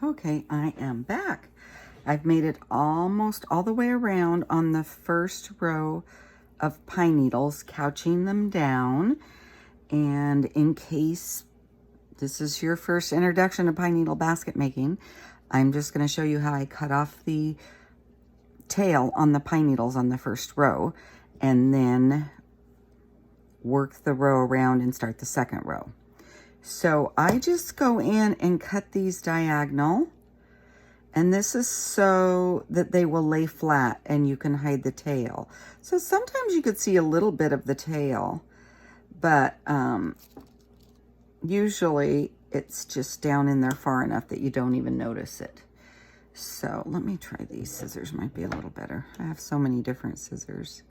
Okay, I am back. I've made it almost all the way around on the first row of pine needles, couching them down. And in case this is your first introduction to pine needle basket making, I'm just going to show you how I cut off the tail on the pine needles on the first row and then work the row around and start the second row. So I just go in and cut these diagonal, and this is so that they will lay flat and you can hide the tail. So sometimes you could see a little bit of the tail, but usually it's just down in there far enough that you don't even notice it. So let me try these scissors, might be a little better. I have so many different scissors.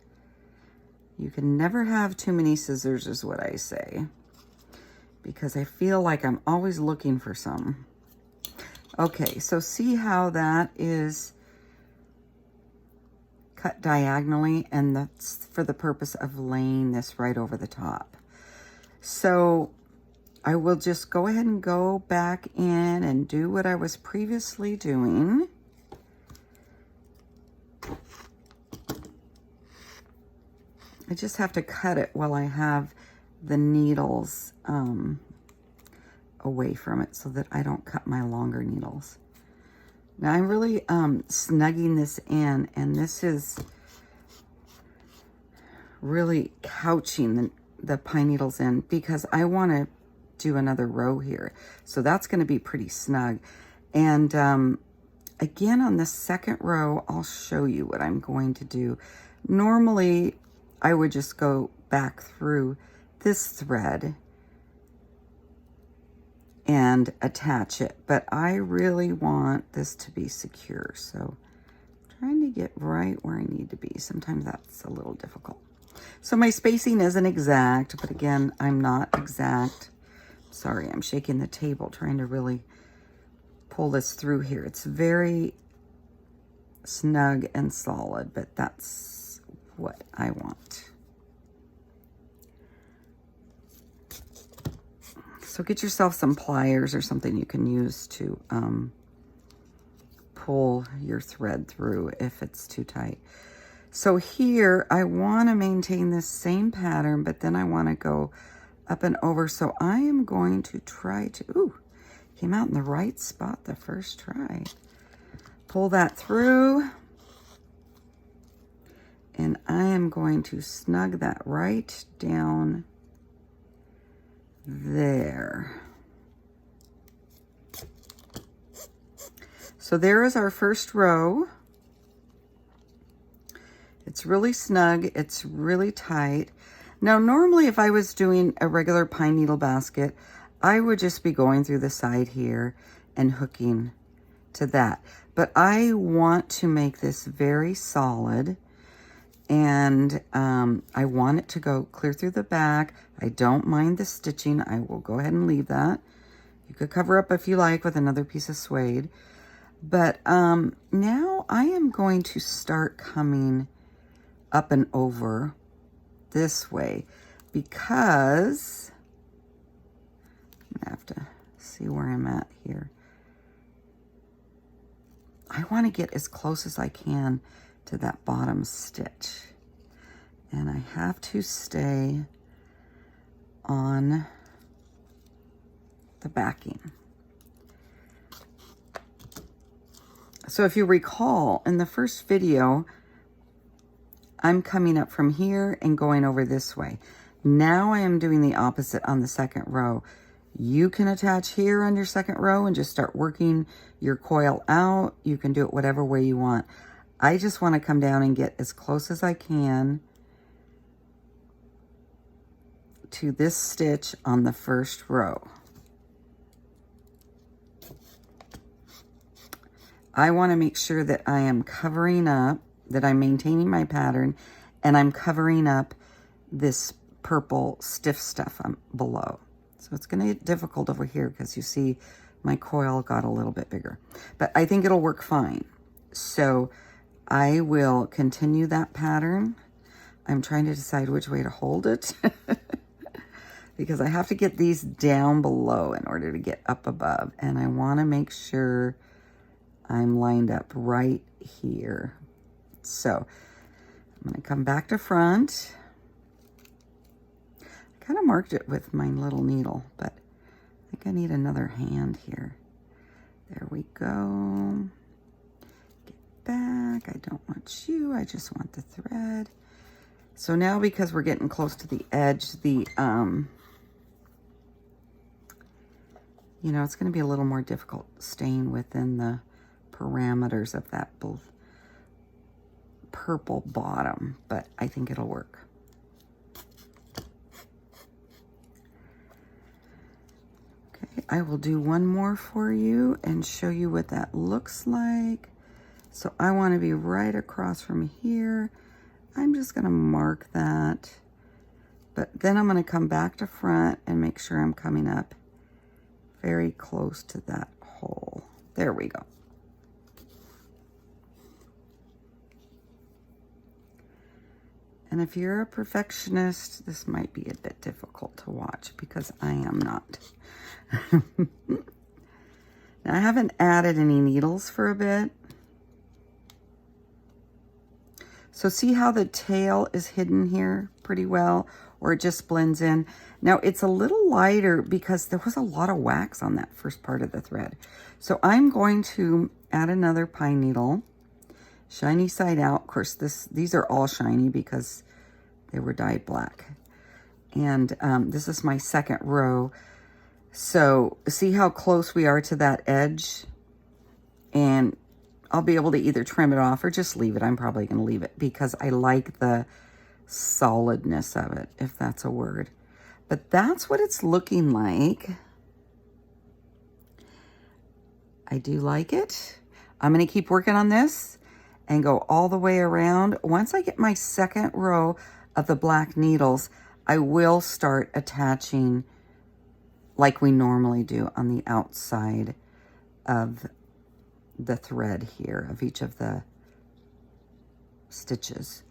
You can never have too many scissors is what I say, because I feel like I'm always looking for some. Okay, so see how that is cut diagonally, and that's for the purpose of laying this right over the top. So I will just go ahead and go back in and do what I was previously doing. I just have to cut it while I have the needles away from it so that I don't cut my longer needles. Now I'm really snugging this in, and this is really couching the pine needles in because I want to do another row here. So that's going to be pretty snug. And again, on the second row, I'll show you what I'm going to do. Normally, I would just go back through this thread and attach it, but I really want this to be secure. So I'm trying to get right where I need to be. Sometimes that's a little difficult. So my spacing isn't exact, but again, I'm not exact. Sorry, I'm shaking the table trying to really pull this through here. It's very snug and solid, but that's what I want. So get yourself some pliers or something you can use to pull your thread through if it's too tight. So here I want to maintain this same pattern, but then I want to go up and over. So I am going to try to, ooh, came out in the right spot the first try. Pull that through. And I am going to snug that right down there. So there is our first row. It's really snug, it's really tight. Now normally if I was doing a regular pine needle basket, I would just be going through the side here and hooking to that. But I want to make this very solid, and I want it to go clear through the back. I don't mind the stitching. I will go ahead and leave that. You could cover up if you like with another piece of suede. But now I am going to start coming up and over this way because I'm gonna have to see where I'm at here. I want to get as close as I can to that bottom stitch, and I have to stay on the backing. So if you recall in the first video, I'm coming up from here and going over this way. Now I am doing the opposite on the second row. You can attach here on your second row and just start working your coil out. You can do it whatever way you want. I just want to come down and get as close as I can to this stitch on the first row. I want to make sure that I am covering up, that I'm maintaining my pattern, and I'm covering up this purple stiff stuff below. So it's going to get difficult over here because you see my coil got a little bit bigger. But I think it'll work fine. So I will continue that pattern. I'm trying to decide which way to hold it. because I have to get these down below in order to get up above. And I want to make sure I'm lined up right here. So I'm going to come back to front. I kind of marked it with my little needle, but I think I need another hand here. There we go. Get back. I don't want you. I just want the thread. So now, because we're getting close to the edge, the, you know, it's going to be a little more difficult staying within the parameters of that purple bottom, but I think it'll work. Okay, I will do one more for you and show you what that looks like. So I want to be right across from here. I'm just going to mark that, but then I'm going to come back to front and make sure I'm coming up very close to that hole. There we go. And if you're a perfectionist, this might be a bit difficult to watch because I am not. Now, I haven't added any needles for a bit. So see how the tail is hidden here pretty well, or it just blends in. Now it's a little lighter because there was a lot of wax on that first part of the thread. So I'm going to add another pine needle, shiny side out. Of course, these are all shiny because they were dyed black. And this is my second row. So see how close we are to that edge? And I'll be able to either trim it off or just leave it. I'm probably going to leave it because I like the solidness of it, if that's a word. But that's what it's looking like. I do like it. I'm going to keep working on this and go all the way around. Once I get my second row of the black needles, I will start attaching like we normally do on the outside of the thread here of each of the stitches.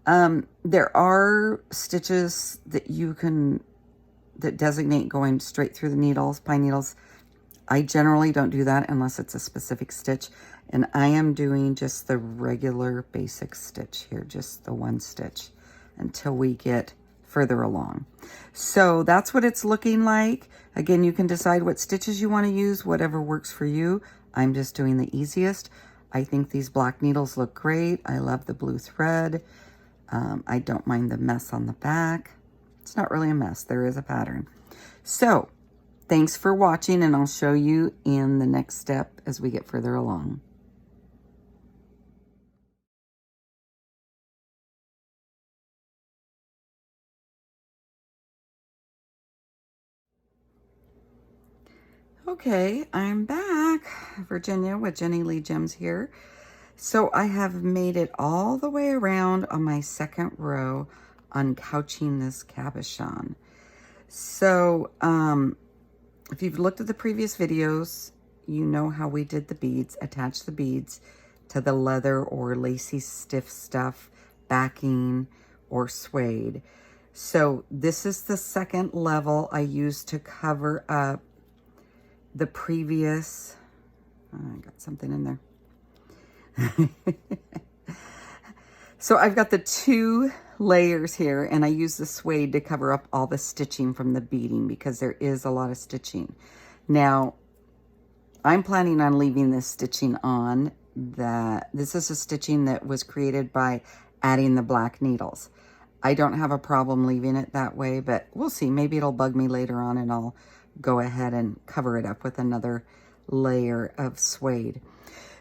There are stitches that you can, that designate going straight through the needles, pine needles. I generally don't do that unless it's a specific stitch. And I am doing just the regular basic stitch here, just the one stitch until we get further along. So that's what it's looking like. Again, you can decide what stitches you want to use, whatever works for you. I'm just doing the easiest. I think these black needles look great. I love the blue thread. I don't mind the mess on the back. It's not really a mess. There is a pattern. So thanks for watching, and I'll show you in the next step as we get further along. Okay, I'm back. Virginia with Jenny Lee Gems here. So I have made it all the way around on my second row on couching this cabochon. So if you've looked at the previous videos, you know how we did the beads, attach the beads to the leather or lacy stiff stuff, backing, or suede. So this is the second level I used to cover up the previous, I got something in there. So I've got the 2 layers here, and I use the suede to cover up all the stitching from the beading because there is a lot of stitching. Now, I'm planning on leaving this stitching on. This is a stitching that was created by adding the black needles. I don't have a problem leaving it that way, but we'll see. Maybe it'll bug me later on and I'll go ahead and cover it up with another layer of suede.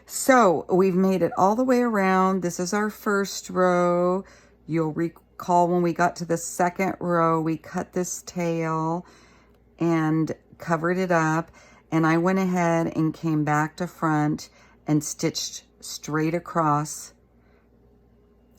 So we've made it all the way around. This is our first row. You'll recall when we got to the second row, we cut this tail and covered it up. And I went ahead and came back to front and stitched straight across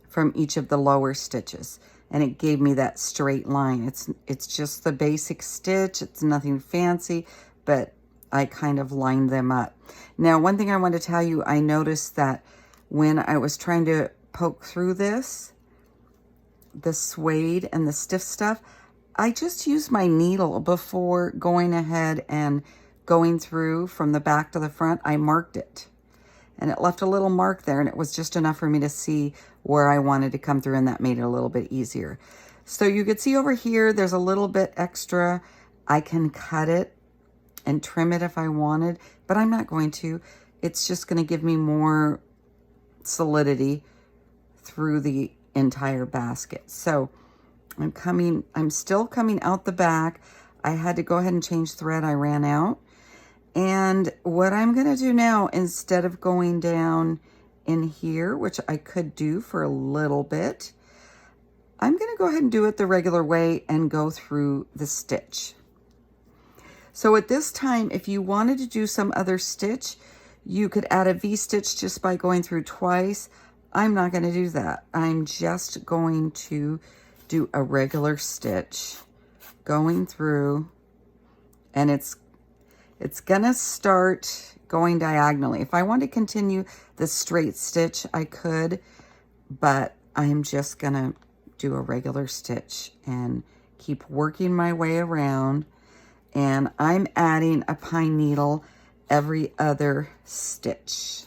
from each of the lower stitches. And it gave me that straight line. It's just the basic stitch. It's nothing fancy, but I kind of lined them up. Now, one thing I want to tell you, I noticed that when I was trying to poke through this, the suede and the stiff stuff, I just used my needle before going ahead and going through from the back to the front. I marked it, and it left a little mark there, and it was just enough for me to see where I wanted to come through, and that made it a little bit easier. So you could see over here, there's a little bit extra. I can cut it and trim it if I wanted, but I'm not going to. It's just going to give me more solidity through the entire basket. So I'm still coming out the back. I had to go ahead and change thread. I ran out. And what I'm going to do now, instead of going down in here, which I could do for a little bit, I'm going to go ahead and do it the regular way and go through the stitch. So at this time, if you wanted to do some other stitch, you could add a V-stitch just by going through twice. I'm not going to do that. I'm just going to do a regular stitch going through, and it's going to start going diagonally. If I want to continue the straight stitch, I could, but I'm just going to do a regular stitch and keep working my way around. And I'm adding a pine needle every other stitch.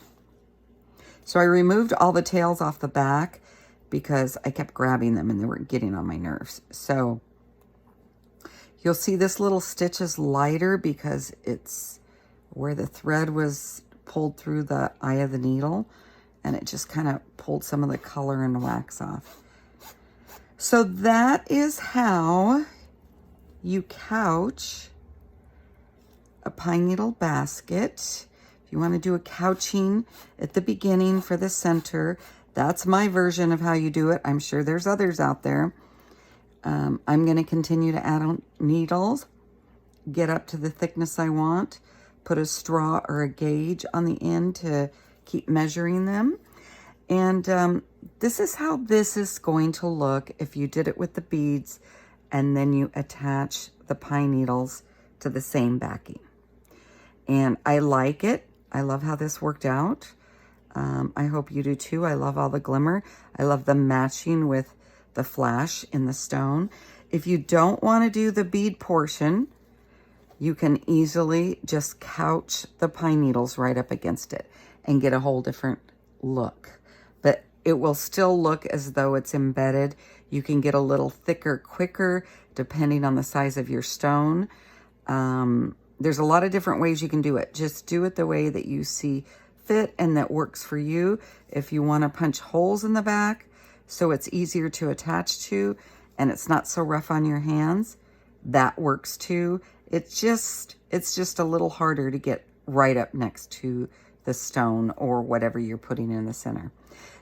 So I removed all the tails off the back because I kept grabbing them and they were getting on my nerves. So you'll see this little stitch is lighter because it's where the thread was pulled through the eye of the needle, and it just kind of pulled some of the color and wax off. So that is how you couch a pine needle basket. If you want to do a couching at the beginning for the center, that's my version of how you do it. I'm sure there's others out there. I'm going to continue to add on needles, get up to the thickness I want, put a straw or a gauge on the end to keep measuring them. And this is how this is going to look if you did it with the beads and then you attach the pine needles to the same backing. And I like it. I love how this worked out. I hope you do too. I love all the glimmer. I love the matching with the flash in the stone. If you don't want to do the bead portion, you can easily just couch the pine needles right up against it and get a whole different look. But it will still look as though it's embedded. You can get a little thicker quicker depending on the size of your stone. There's a lot of different ways you can do it. Just do it the way that you see fit and that works for you. If you want to punch holes in the back so it's easier to attach to and it's not so rough on your hands, that works too. It's just a little harder to get right up next to the stone or whatever you're putting in the center.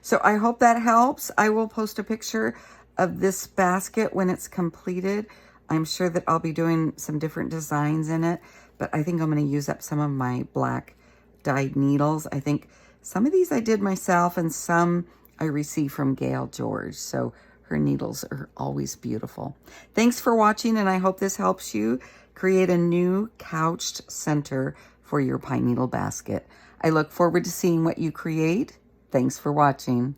So I hope that helps. I will post a picture of this basket when it's completed. I'm sure that I'll be doing some different designs in it, but I think I'm going to use up some of my black dyed needles. I think some of these I did myself and some I received from Gail George. So her needles are always beautiful. Thanks for watching, and I hope this helps you create a new couched center for your pine needle basket. I look forward to seeing what you create. Thanks for watching.